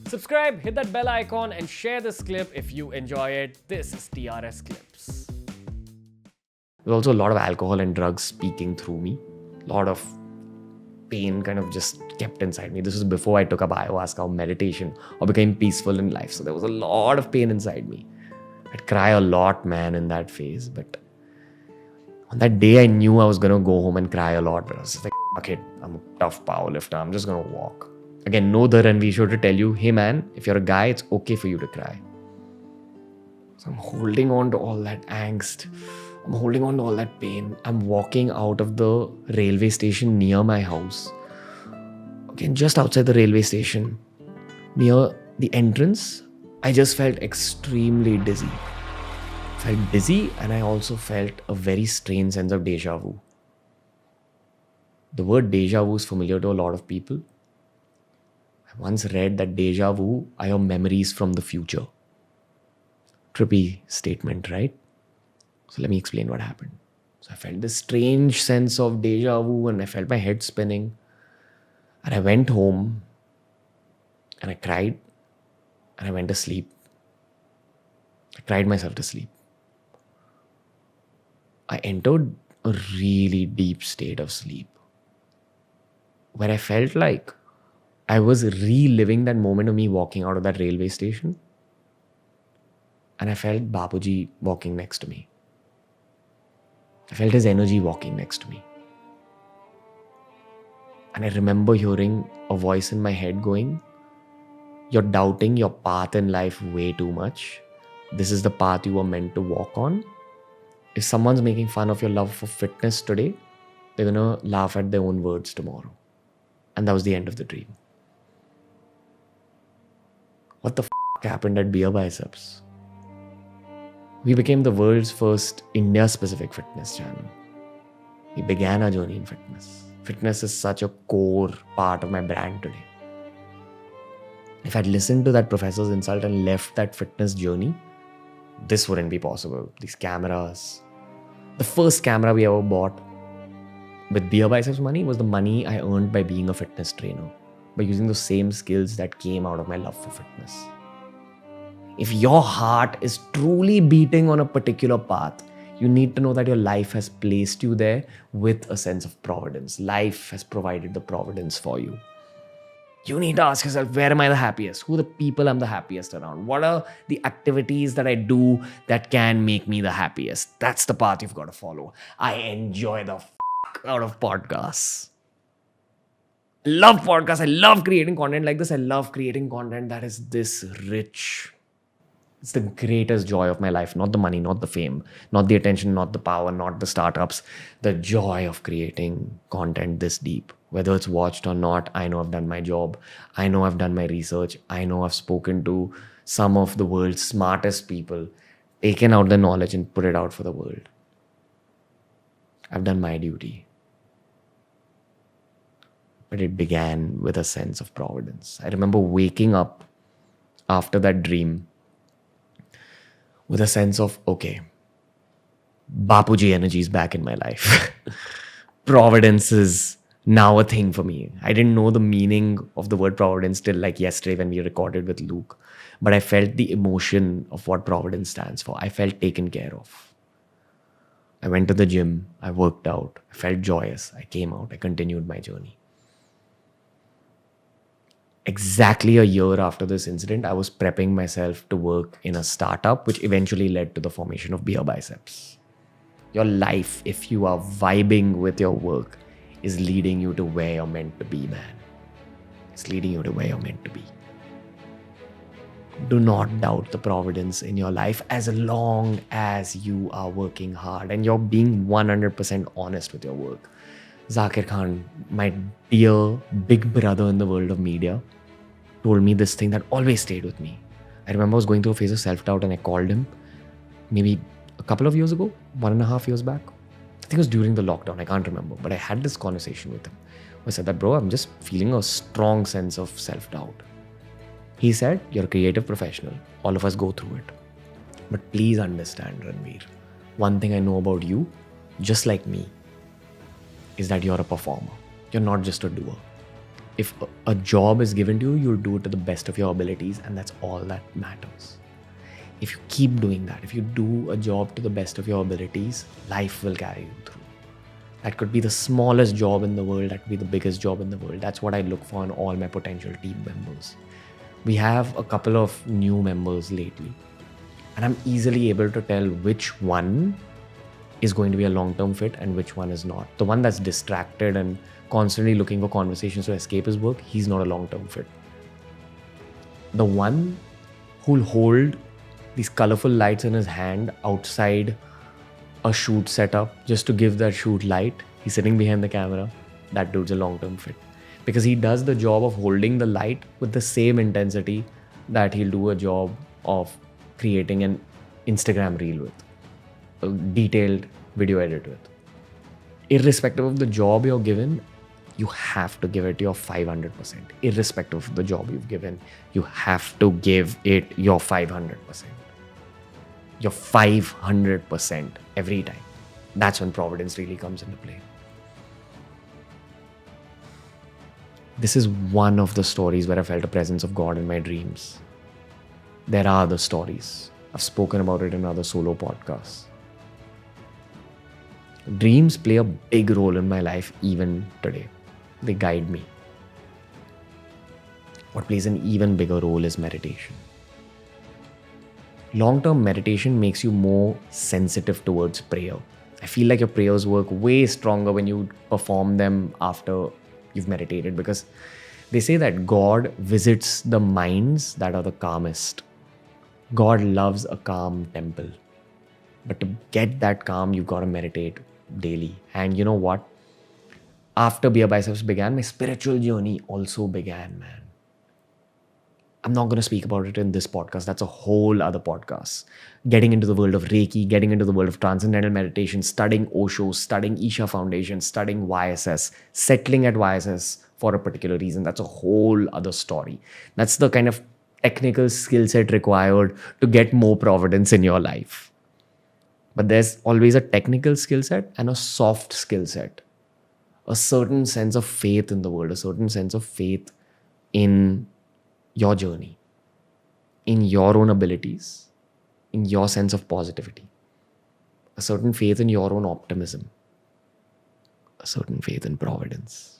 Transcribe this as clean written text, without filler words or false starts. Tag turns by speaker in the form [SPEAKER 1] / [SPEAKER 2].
[SPEAKER 1] Subscribe, hit that bell icon, and share this clip if you enjoy it. This is TRS Clips. There's also a lot of alcohol and drugs speaking through me. A lot of pain kind of just kept inside me. This was before I took up ayahuasca or meditation or became peaceful in life. So there was a lot of pain inside me. I'd cry a lot, man, in that phase. But on that day, I knew I was going to go home and cry a lot. But I was just like, fuck it. I'm a tough powerlifter. I'm just going to walk. Again, no the Ranveer Show to tell you, hey man, if you're a guy, it's okay for you to cry. So I'm holding on to all that angst. I'm holding on to all that pain. I'm walking out of the railway station near my house. Again, just outside the railway station, near the entrance, I just felt extremely dizzy. Felt dizzy, and I also felt a very strange sense of deja vu. The word deja vu is familiar to a lot of people. I once read that deja vu are your memories from the future. Trippy statement, right? So let me explain what happened. So I felt this strange sense of deja vu and I felt my head spinning. And I went home and I cried and I went to sleep. I cried myself to sleep. I entered a really deep state of sleep where I felt like I was reliving that moment of me walking out of that railway station. And I felt Bapuji walking next to me. I felt his energy walking next to me. And I remember hearing a voice in my head going, you're doubting your path in life way too much. This is the path you were meant to walk on. If someone's making fun of your love for fitness today, they're going to laugh at their own words tomorrow. And that was the end of the dream. What the happened at BeerBiceps? We became the world's first India-specific fitness channel. We began our journey in fitness. Fitness is such a core part of my brand today. If I'd listened to that professor's insult and left that fitness journey, this wouldn't be possible. These cameras. The first camera we ever bought with BeerBiceps money was the money I earned by being a fitness trainer, by using those same skills that came out of my love for fitness. If your heart is truly beating on a particular path, you need to know that your life has placed you there with a sense of providence. Life has provided the providence for you. You need to ask yourself, where am I the happiest? Who are the people I'm the happiest around? What are the activities that I do that can make me the happiest? That's the path you've got to follow. I enjoy the out of podcasts. I love podcasts. I love creating content like this. I love creating content that is this rich. It's the greatest joy of my life. Not the money, not the fame, not the attention, not the power, not the startups. The joy of creating content this deep. Whether it's watched or not, I know I've done my job. I know I've done my research. I know I've spoken to some of the world's smartest people, taken out the knowledge and put it out for the world. I've done my duty. But it began with a sense of providence. I remember waking up after that dream with a sense of, okay, Bapuji energy is back in my life. Providence is now a thing for me. I didn't know the meaning of the word providence till like yesterday when we recorded with Luke. But I felt the emotion of what providence stands for. I felt taken care of. I went to the gym. I worked out. I felt joyous. I came out. I continued my journey. Exactly a year after this incident, I was prepping myself to work in a startup, which eventually led to the formation of BeerBiceps. Your life, if you are vibing with your work, is leading you to where you're meant to be, man. It's leading you to where you're meant to be. Do not doubt the providence in your life as long as you are working hard and you're being 100% honest with your work. Zakir Khan, my dear big brother in the world of media, told me this thing that always stayed with me. I remember I was going through a phase of self-doubt and I called him maybe a couple of years ago, 1.5 years back. I think it was during the lockdown, I can't remember. But I had this conversation with him. I said that, bro, I'm just feeling a strong sense of self-doubt. He said, you're a creative professional. All of us go through it. But please understand, Ranveer, one thing I know about you, just like me, is that you're a performer. You're not just a doer. If a job is given to you, you'll do it to the best of your abilities, and that's all that matters. If you keep doing that, if you do a job to the best of your abilities, life will carry you through. That could be the smallest job in the world, that could be the biggest job in the world. That's what I look for in all my potential team members. We have a couple of new members lately, and I'm easily able to tell which one is going to be a long-term fit and which one is not. The one that's distracted and constantly looking for conversations to escape his work, he's not a long-term fit. The one who'll hold these colorful lights in his hand outside a shoot setup just to give that shoot light, he's sitting behind the camera, that dude's a long-term fit. Because he does the job of holding the light with the same intensity that he'll do a job of creating an Instagram reel with, a detailed video edit with. Irrespective of the job you're given, you have to give it your 500%. Irrespective of the job you've given, you have to give it your 500%. Your 500% every time. That's when providence really comes into play. This is one of the stories where I felt a presence of God in my dreams. There are other stories. I've spoken about it in other solo podcasts. Dreams play a big role in my life even today. They guide me. What plays an even bigger role is meditation. Long-term meditation makes you more sensitive towards prayer. I feel like your prayers work way stronger when you perform them after you've meditated, because they say that God visits the minds that are the calmest. God loves a calm temple. But to get that calm, you've got to meditate daily. And you know what? After BeerBiceps began, my spiritual journey also began, man. I'm not going to speak about it in this podcast. That's a whole other podcast. Getting into the world of Reiki, getting into the world of transcendental meditation, studying Osho, studying Isha Foundation, studying YSS, settling at YSS for a particular reason. That's a whole other story. That's the kind of technical skill set required to get more providence in your life. But there's always a technical skill set and a soft skill set. A certain sense of faith in the world, a certain sense of faith in your journey, in your own abilities, in your sense of positivity, a certain faith in your own optimism, a certain faith in providence.